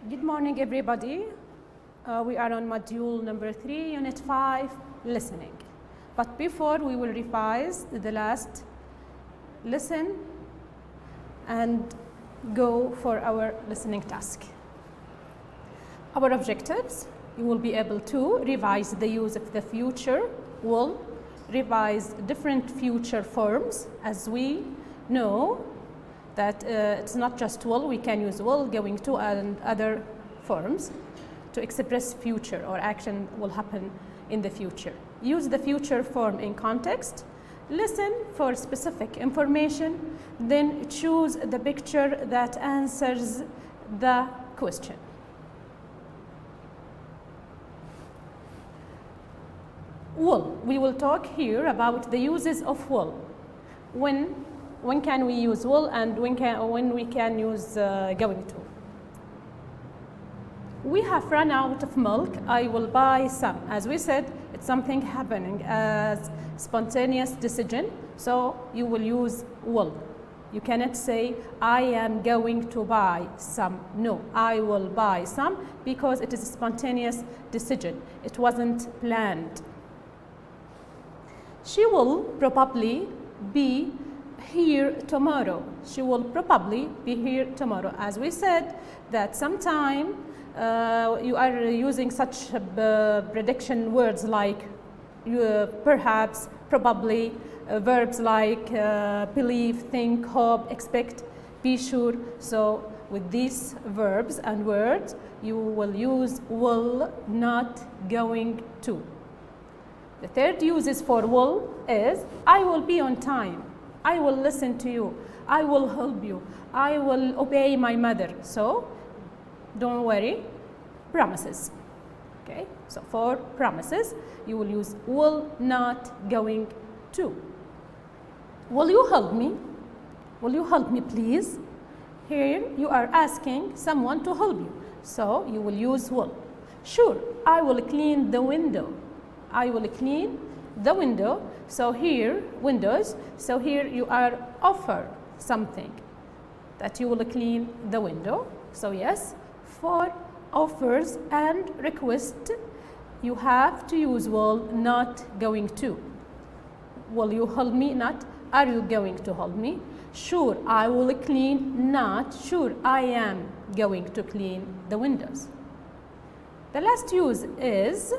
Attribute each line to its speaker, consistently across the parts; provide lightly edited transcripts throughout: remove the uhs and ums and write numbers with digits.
Speaker 1: Good morning, everybody. We are on module number 3, unit 5, listening. But before, we will revise the last lesson and go for our listening task. Our objectives: you will be able to revise the use of the future, will, revise different future forms, as we know that it's not just will, we can use will, going to, and other forms to express future or action will happen in the future. Use the future form in context, listen for specific information, then choose the picture that answers the question. Will. We will talk here about the uses of will. When can we use will and when we can use going to. We have run out of milk, I will buy some. As we said, it's something happening as spontaneous decision, so you will use will. You cannot say, I am going to buy some. No, I will buy some, because it is a spontaneous decision. It wasn't planned. She will probably be here tomorrow. She will probably be here tomorrow. As we said, that sometime you are using such prediction words like perhaps, probably, verbs like believe, think, hope, expect, be sure. So with these verbs and words, you will use will, not, going to. The third uses for will is I will be on time. I will listen to you. I will help you. I will obey my mother. So don't worry, promises. Okay, so for promises, you will use will, not, going to. Will you help me? Will you help me, please? Here you are asking someone to help you. So you will use will. Sure, I will clean the window. I will clean the window. So here, windows. So here you are offer something that you will clean the window. So yes, for offers and request, you have to use will, not, going to. Will you help me? Not, are you going to help me? Sure, I will clean. Not, sure, I am going to clean the windows. The last use is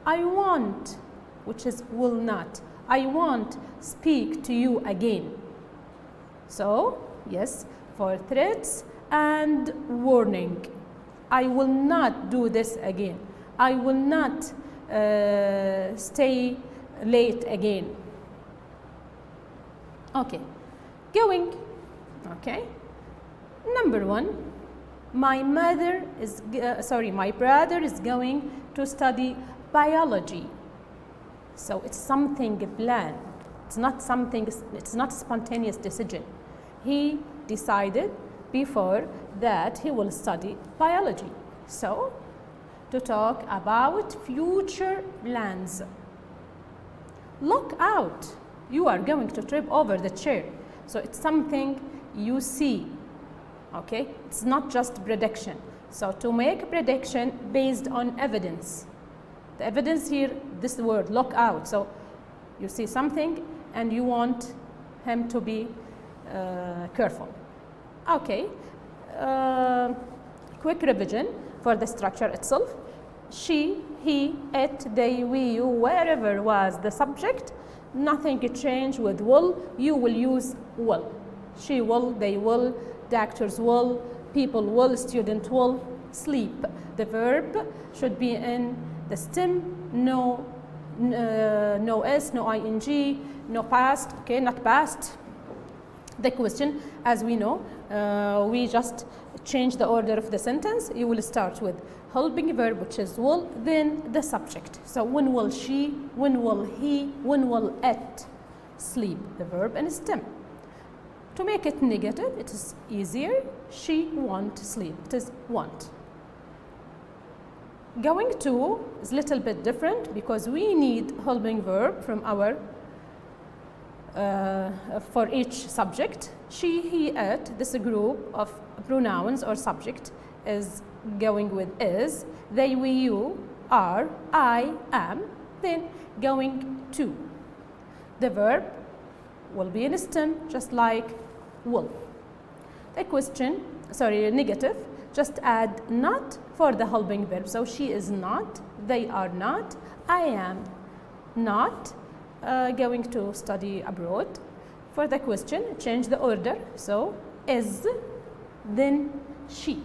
Speaker 1: I want, which is will not. I won't speak to you again. So, yes, for threats and warning. I will not do this again. I will not stay late again. Okay, going. Okay, number 1. My brother is going to study biology. So it's something planned. It's not something, it's not a spontaneous decision. He decided before that he will study biology. So to talk about future plans. Look out, you are going to trip over the chair. So it's something you see. Okay, it's not just prediction. So to make a prediction based on evidence. The evidence here, this word, look out. So you see something and you want him to be careful. Okay, quick revision for the structure itself. She, he, it, they, we, you, wherever was the subject, nothing changed with will. You will use will. She will, they will, doctors will, people will, student will. Sleep, the verb should be in the stem, no s, no ing, no past, okay, not past. The question, as we know, we just change the order of the sentence. You will start with helping verb, which is will, then the subject. So when will she, when will he, when will it sleep, the verb and stem. To make it negative, it is easier. She won't sleep, it is won't. Going to is a little bit different because we need helping verb from our for each subject. She, he, it, this group of pronouns or subject is going with is, they, we, you, are, I, am, then going to. The verb will be in stem, just like will. The question, sorry, negative, just add not for the helping verb. So she is not, they are not, I am not going to study abroad. For the question, change the order. So is, then she,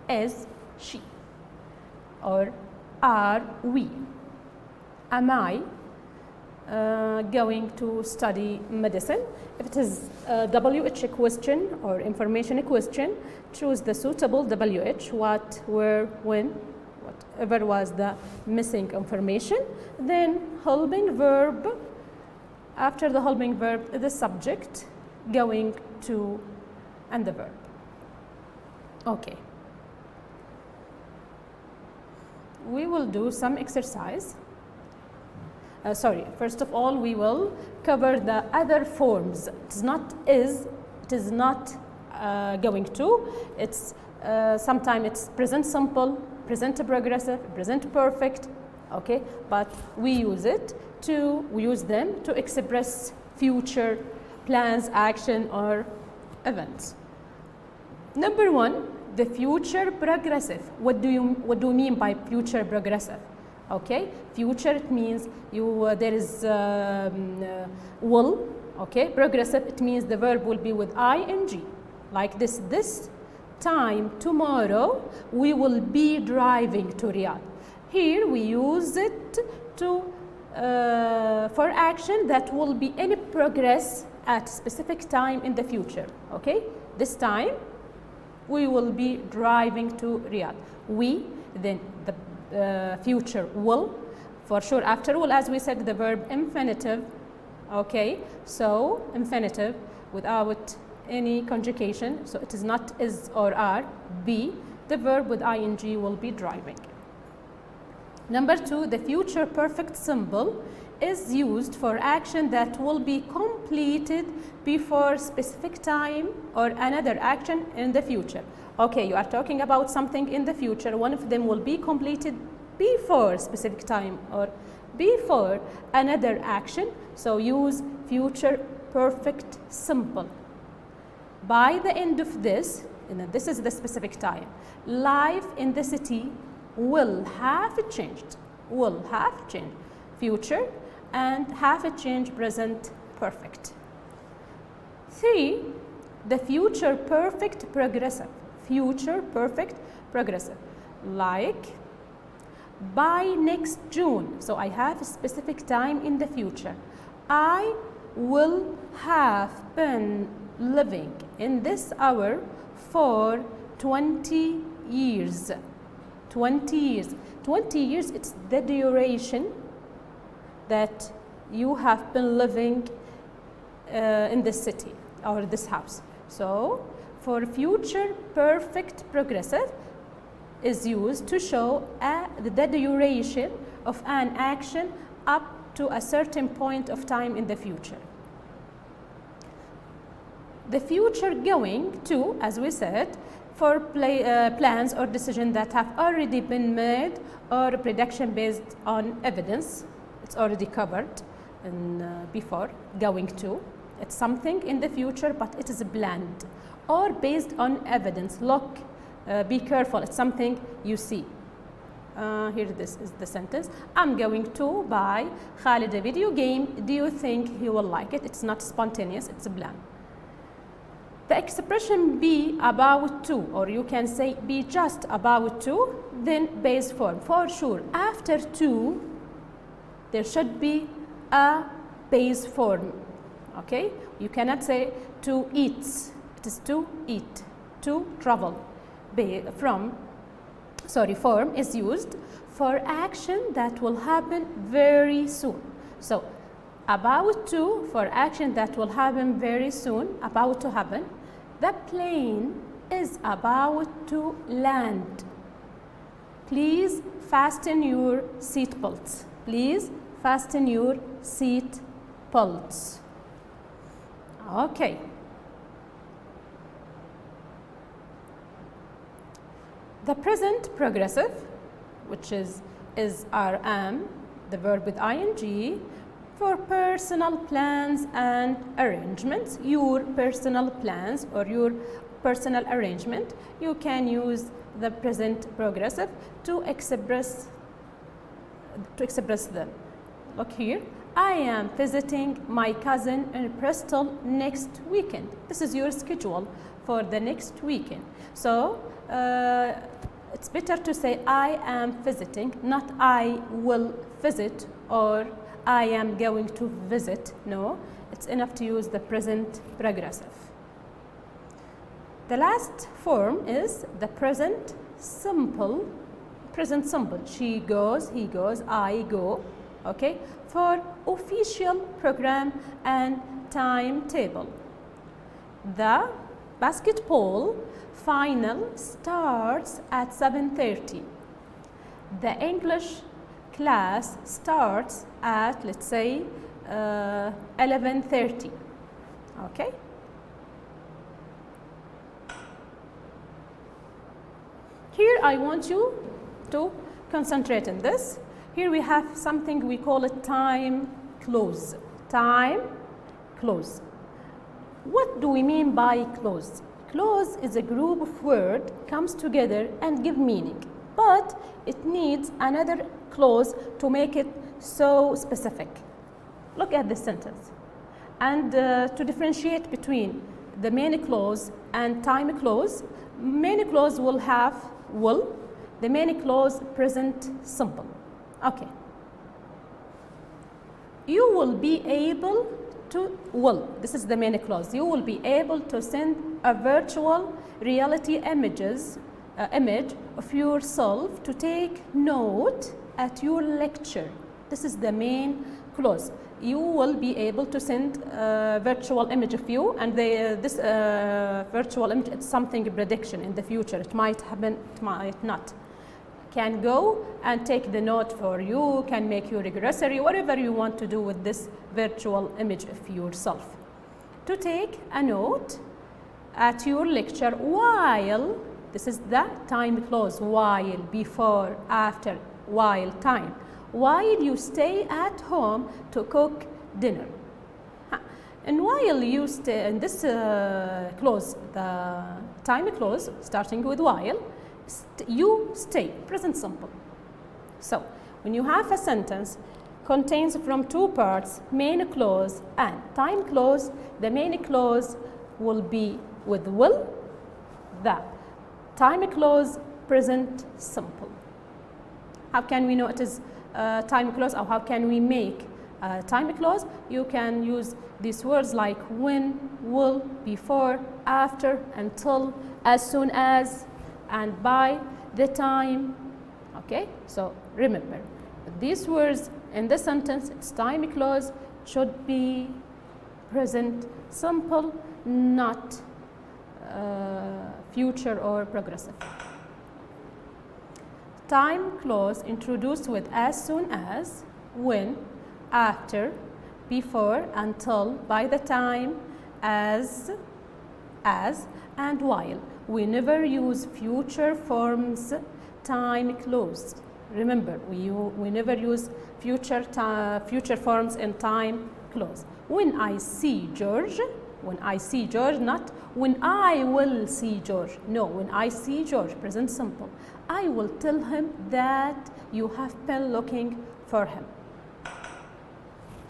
Speaker 1: is she. Or are we? Am I going to study medicine? If it is a WH question or information question, choose the suitable WH, what, where, when, whatever was the missing information. Then helping verb, after the helping verb, the subject, going to, and the verb. Okay. We will do some exercise. First of all, we will cover the other forms. It is not is, it is not going to. It's sometimes it's present simple, present progressive, present perfect. Okay, but we use them to express future plans, action, or events. Number one, the future progressive. What do you mean by future progressive? Okay, future, it means there is will. Okay, progressive, it means the verb will be with ing, like this time tomorrow we will be driving to Riyadh. Here we use it to for action that will be in progress at specific time in the future. Okay, this time we will be driving to Riyadh. We, then the future will, for sure. After will, as we said, the verb infinitive. Okay, so infinitive without any conjugation, so it is not is or are. Be, the verb with ing will be driving. Number two, the future perfect symbol is used for action that will be completed before specific time or another action in the future. Okay, you are talking about something in the future. One of them will be completed before specific time or before another action. So use future perfect simple. By the end of this, and this is the specific time, life in the city will have changed. Will have changed. Future and have changed present perfect. 3. The future perfect progressive. Future perfect progressive. Like by next June. So I have a specific time in the future. I will have been living in this hour for 20 years. 20 years. 20 years, it's the duration that you have been living in this city or this house. So for future perfect progressive is used to show the duration of an action up to a certain point of time in the future. The future going to, as we said, for plans or decisions that have already been made or prediction based on evidence. It's already covered before. Going to, it's something in the future, but it is planned or based on evidence. Look, be careful, it's something you see. Here this is the sentence. I'm going to buy Khalid a video game. Do you think he will like it? It's not spontaneous, it's a plan. The expression be about to, or you can say be just about to, then base form. For sure, after to, there should be a base form. Okay? You cannot say to eat. It is to eat, to travel. Form is used for action that will happen very soon. So, about to for action that will happen very soon, about to happen. The plane is about to land. Please fasten your seat belts. Please fasten your seat belts. Okay. The present progressive, which is or am, the verb with ing, for personal plans and arrangements. Your personal plans or your personal arrangement, you can use the present progressive to express them. Look here. I am visiting my cousin in Bristol next weekend. This is your schedule for the next weekend. So it's better to say I am visiting, not I will visit or I am going to visit. No, it's enough to use the present progressive. The last form is the present simple. Present simple. She goes, he goes, I go. Okay, for official program and timetable. The basketball final starts at 7:30. The English class starts at, let's say, 11:30. Okay. Here I want you to concentrate on this. Here we have something we call a time clause. Time clause. What do we mean by clause? Clause is a group of words comes together and give meaning, but it needs another clause to make it so specific. Look at this sentence. And to differentiate between the main clause and time clause, main clause will have will, the main clause present simple. Okay. You will be able to, will, this is the main clause. You will be able to send a virtual reality image of yourself to take note at your lecture. This is the main clause. You will be able to send a virtual image of you, and this virtual image is something prediction in the future. It might happen, it might not. Can go and take the note for you, can make your glossary, whatever you want to do with this virtual image of yourself. To take a note at your lecture while, this is the time clause, while, before, after, while, time. While you stay at home to cook dinner. And while you stay, in this clause, the time clause, starting with while, you stay, present simple. So, when you have a sentence contains from two parts, main clause and time clause, the main clause will be with will, the time clause present simple. How can we know it is time clause, or how can we make time clause? You can use these words like when, will, before, after, until, as soon as, and by the time. Okay, so remember these words in the sentence, its time clause should be present simple, not future or progressive. Time clause introduced with as soon as, when, after, before, until, by the time, as, and while. We never use future forms time clause. Remember, we never use future forms in time clause. When I see George, not when I will see George. No, when I see George, present simple. I will tell him that you have been looking for him.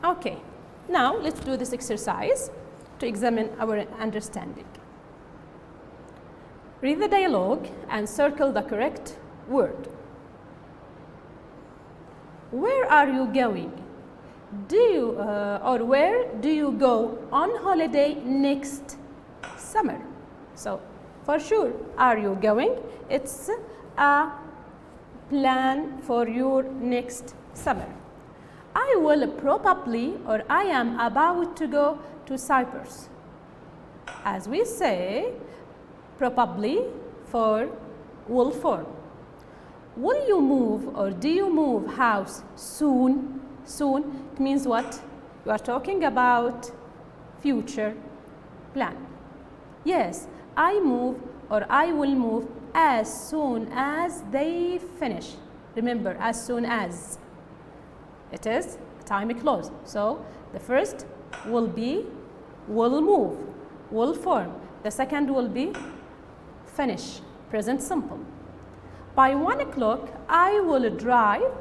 Speaker 1: Okay, now let's do this exercise to examine our understanding. Read the dialogue and circle the correct word. Where are you going? Where do you go on holiday next summer? So, for sure, are you going? It's a plan for your next summer. I will probably, or I am about to go to Cyprus. As we say, probably for will form. Will you move, or do you move house soon? Soon, it means what? You are talking about future plan. Yes, I move, or I will move as soon as they finish. Remember, as soon as. It is time clause. So the first will be will move, will form. The second will be finish, present simple. By 1 o'clock, I will drive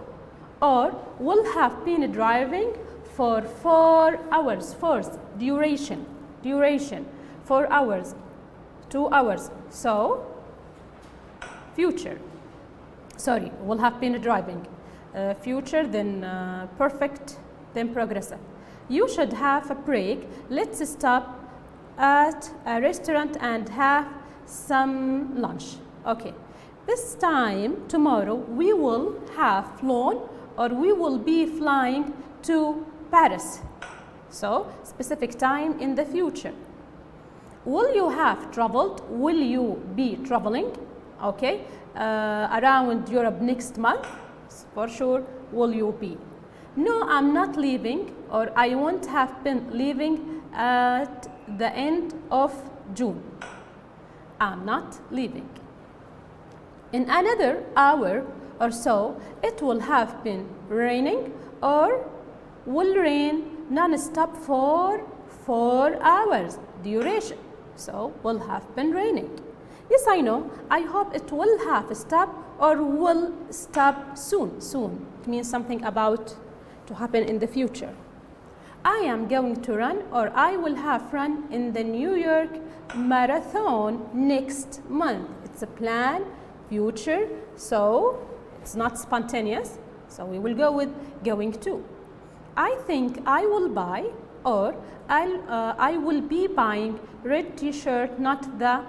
Speaker 1: or will have been driving for 4 hours. First, duration, 4 hours, 2 hours. So, future. Sorry, will have been driving. Future, then perfect, then progressive. You should have a break. Let's stop at a restaurant and have some lunch. Okay. This time, tomorrow, we will have flown or we will be flying to Paris. So, specific time in the future. Will you have traveled? Will you be traveling? Okay. Around Europe next month? For sure, will you be? No, I'm not leaving, or I won't have been leaving at the end of June. I'm not leaving. In another hour or so, it will have been raining or will rain non-stop for 4 hours. Duration. So, will have been raining. Yes, I know. I hope it will have stopped or will stop soon. Soon. It means something about to happen in the future. I am going to run or I will have run in the New York Marathon next month. It's a plan, future, so it's not spontaneous. So we will go with going to. I think I will buy or I will be buying red t-shirt, not the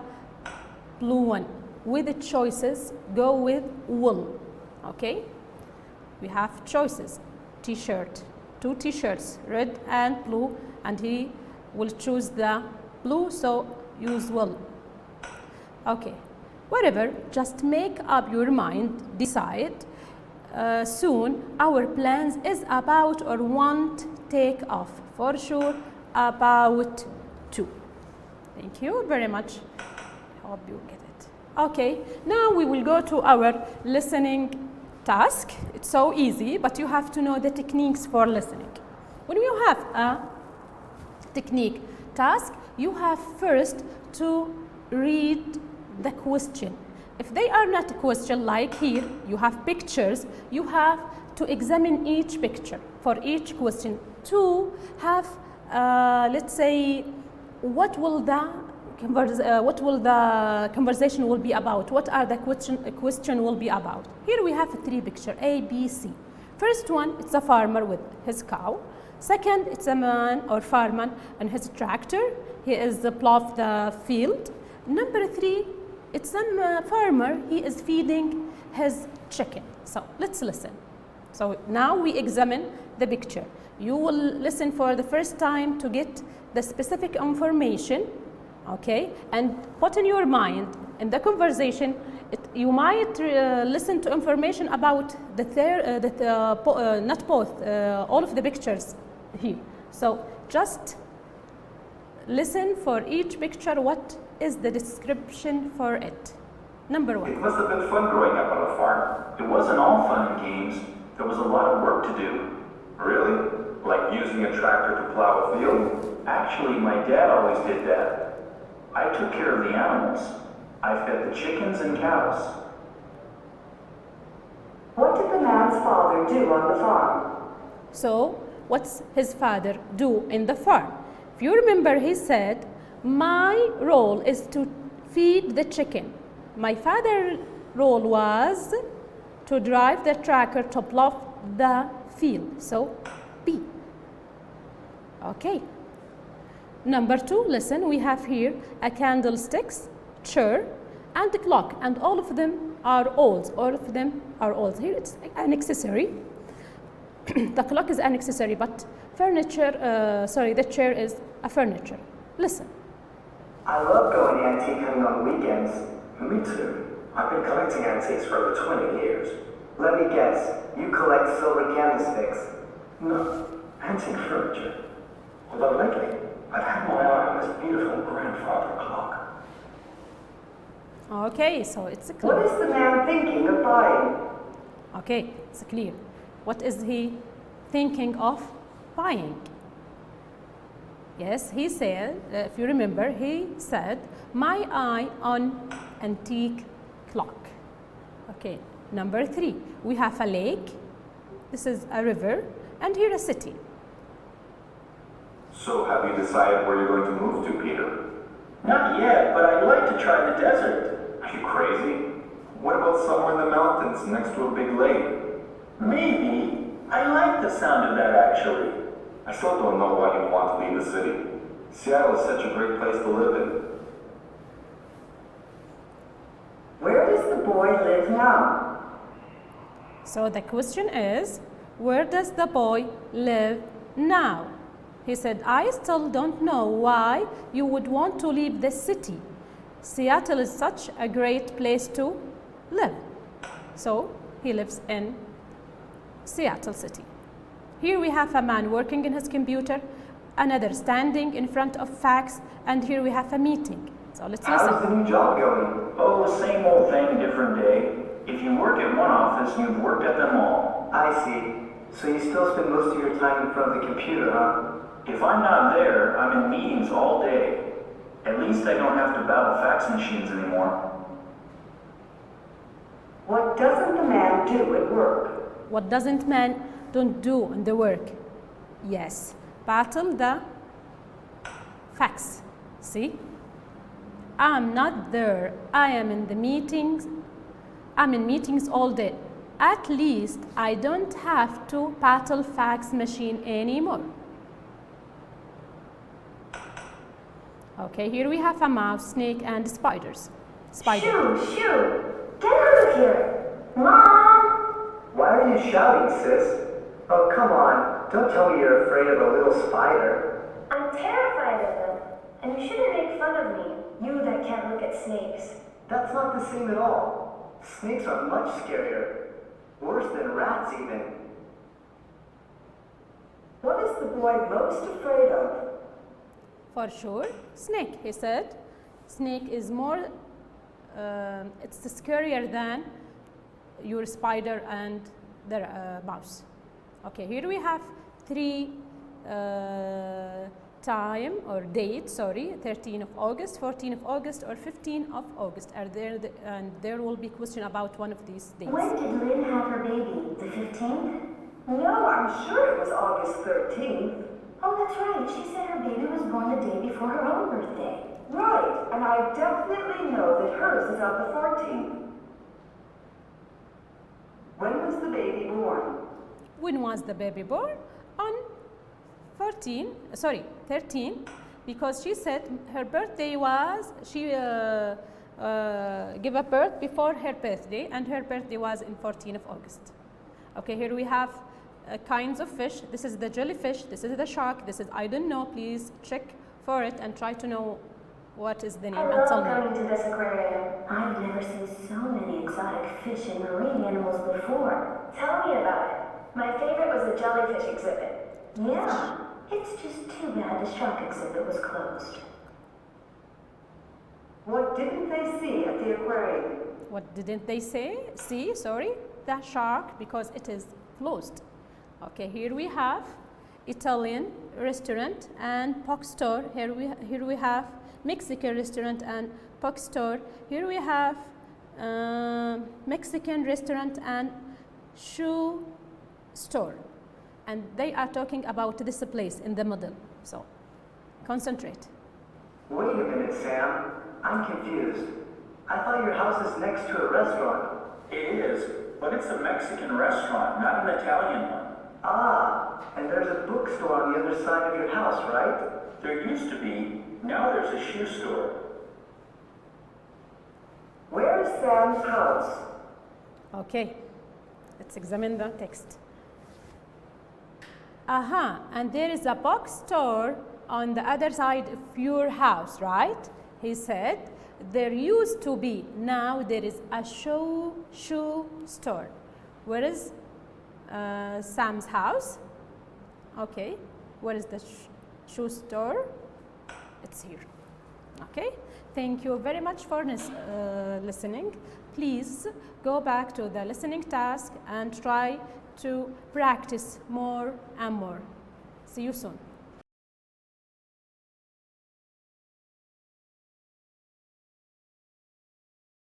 Speaker 1: blue one. With the choices, go with will. Okay? We have choices. T-shirt, 2 t-shirts, red and blue, and he will choose the blue, so use will. Okay. Whatever, just make up your mind, decide. Soon, our plans is about or won't take off. For sure, about to. Thank you very much. Hope you get it. Okay, now we will go to our listening task. It's so easy, but you have to know the techniques for listening. When you have a technique task, you have first to read the question. If they are not a question, like here, you have pictures, you have to examine each picture for each question to have, let's say, what will the conversation will be about? What are the question will be about? Here we have 3 pictures, A, B, C. First one, it's a farmer with his cow. Second, it's a man or farmer and his tractor. He is plough the field. Number 3, it's a farmer. He is feeding his chicken. So let's listen. So now we examine the picture. You will listen for the first time to get the specific information. Okay, and put in your mind in the conversation, you might listen to information about not both, all of the pictures here. So just listen for each picture. What is the description for it? Number 1.
Speaker 2: It must have been fun growing up on a farm. It wasn't all fun and games. There was a lot of work to do. Really? Like using a tractor to plow a field? Actually, my dad always did that. I took care of the animals. I fed the chickens and cows.
Speaker 3: What did the man's father do on the farm?
Speaker 1: So, what's his father do in the farm? If you remember, he said, my role is to feed the chicken. My father's role was to drive the tractor to plough the field. So, B. Okay. Number 2, listen, we have here a candlesticks, chair, and a clock, and all of them are old. All of them are old. Here it's an accessory. The clock is an accessory, but furniture, the chair is a furniture. Listen.
Speaker 3: I love going antique hunting on weekends. Me too. I've been collecting antiques for over 20 years. Let me guess, you collect silver candlesticks?
Speaker 2: No, antique furniture. Although lately, I've had my eye on this beautiful grandfather clock.
Speaker 1: Okay, so it's clear.
Speaker 3: What is the man thinking of buying?
Speaker 1: Okay, it's clear. What is he thinking of buying? Yes, he said, if you remember, he said, my eye on antique clock. Okay, number 3, we have a lake, this is a river, and here a city.
Speaker 2: So have you decided where you're going to move to, Peter?
Speaker 4: Not yet, but I'd like to try the desert.
Speaker 2: Are you crazy? What about somewhere in the mountains next to a big lake?
Speaker 4: Maybe. I like the sound of that, actually.
Speaker 2: I still don't know why you'd want to leave the city. Seattle is such a great place to live in.
Speaker 3: Where does the boy live now?
Speaker 1: So the question is, where does the boy live now? He said, I still don't know why you would want to leave the city. Seattle is such a great place to live. So he lives in Seattle City. Here we have a man working in his computer, another standing in front of fax, and here we have a meeting. So let's listen.
Speaker 3: How's the new job going?
Speaker 4: Oh, same old thing, different day. If you work at one office, you've worked at them all.
Speaker 3: I see. So you still spend most of your time in front of the computer, huh?
Speaker 4: If I'm not there, I'm in meetings all day. At least I don't have to battle fax machines anymore.
Speaker 3: What doesn't the man do at work?
Speaker 1: What doesn't man don't do in the work? Yes, battle the fax. See? I'm not there. I am in the meetings. I'm in meetings all day. At least I don't have to battle fax machine anymore. Okay, here we have a mouse, snake, and spiders. Spider.
Speaker 5: Shoo, shoo! Get out of here! Mom!
Speaker 3: Why are you shouting, sis? Oh, come on. Don't tell me you're afraid of a little spider.
Speaker 5: I'm terrified of them. And you shouldn't make fun of me, you that can't look at snakes.
Speaker 3: That's not the same at all. Snakes are much scarier. Worse than rats, even. What is the boy most afraid of?
Speaker 1: For sure, snake, he said. Snake is more, it's scarier than your spider and the mouse. Okay, here we have 3 time or date, sorry, 13th of August, 14th of August, or 15th of August. Are there, and there will be question about one of these dates.
Speaker 5: When did Lynn have her baby? The 15th?
Speaker 3: No, I'm sure it was August 13th.
Speaker 5: Oh, that's right. She said her baby was born the day before her own birthday.
Speaker 3: Right, and I definitely know that hers is on the 14th. When was the baby born?
Speaker 1: When was the baby born? On 13, because she said her birthday was, she gave a birth before her birthday, and her birthday was in 14th of August. Okay, here we have kinds of fish. This is the jellyfish, this is the shark, this is I don't know. Please check for it and try to know what is the name.
Speaker 5: I
Speaker 1: and
Speaker 5: love
Speaker 1: tell me.
Speaker 5: going to this aquarium. I've never seen so many exotic fish and marine animals before. Tell me about it. My favorite was the jellyfish exhibit. Yeah, it's just too bad the shark exhibit was closed.
Speaker 3: What didn't they see at the aquarium?
Speaker 1: What didn't they say? See, sorry, the shark, because it is closed. Okay, here we have Italian restaurant and bookstore. Here we have Mexican restaurant and bookstore. Here we have Mexican restaurant and shoe store. And they are talking about this place in the middle. So concentrate.
Speaker 3: Wait a minute, Sam. I'm confused. I thought your house is next to a restaurant.
Speaker 4: It is, but it's a Mexican restaurant, not an Italian one.
Speaker 3: Ah, and there's a bookstore on the other side of your house, right?
Speaker 4: There used to be. Now there's a shoe store.
Speaker 3: Where is Sam's house?
Speaker 1: Okay, let's examine the text. Aha, and there is a bookstore on the other side of your house, right? He said, there used to be, now there is a shoe store. Where is Sam's house? Okay, where is the shoe store? It's here. Okay, thank you very much for listening. Please go back to the listening task and try to practice more and more. See you soon.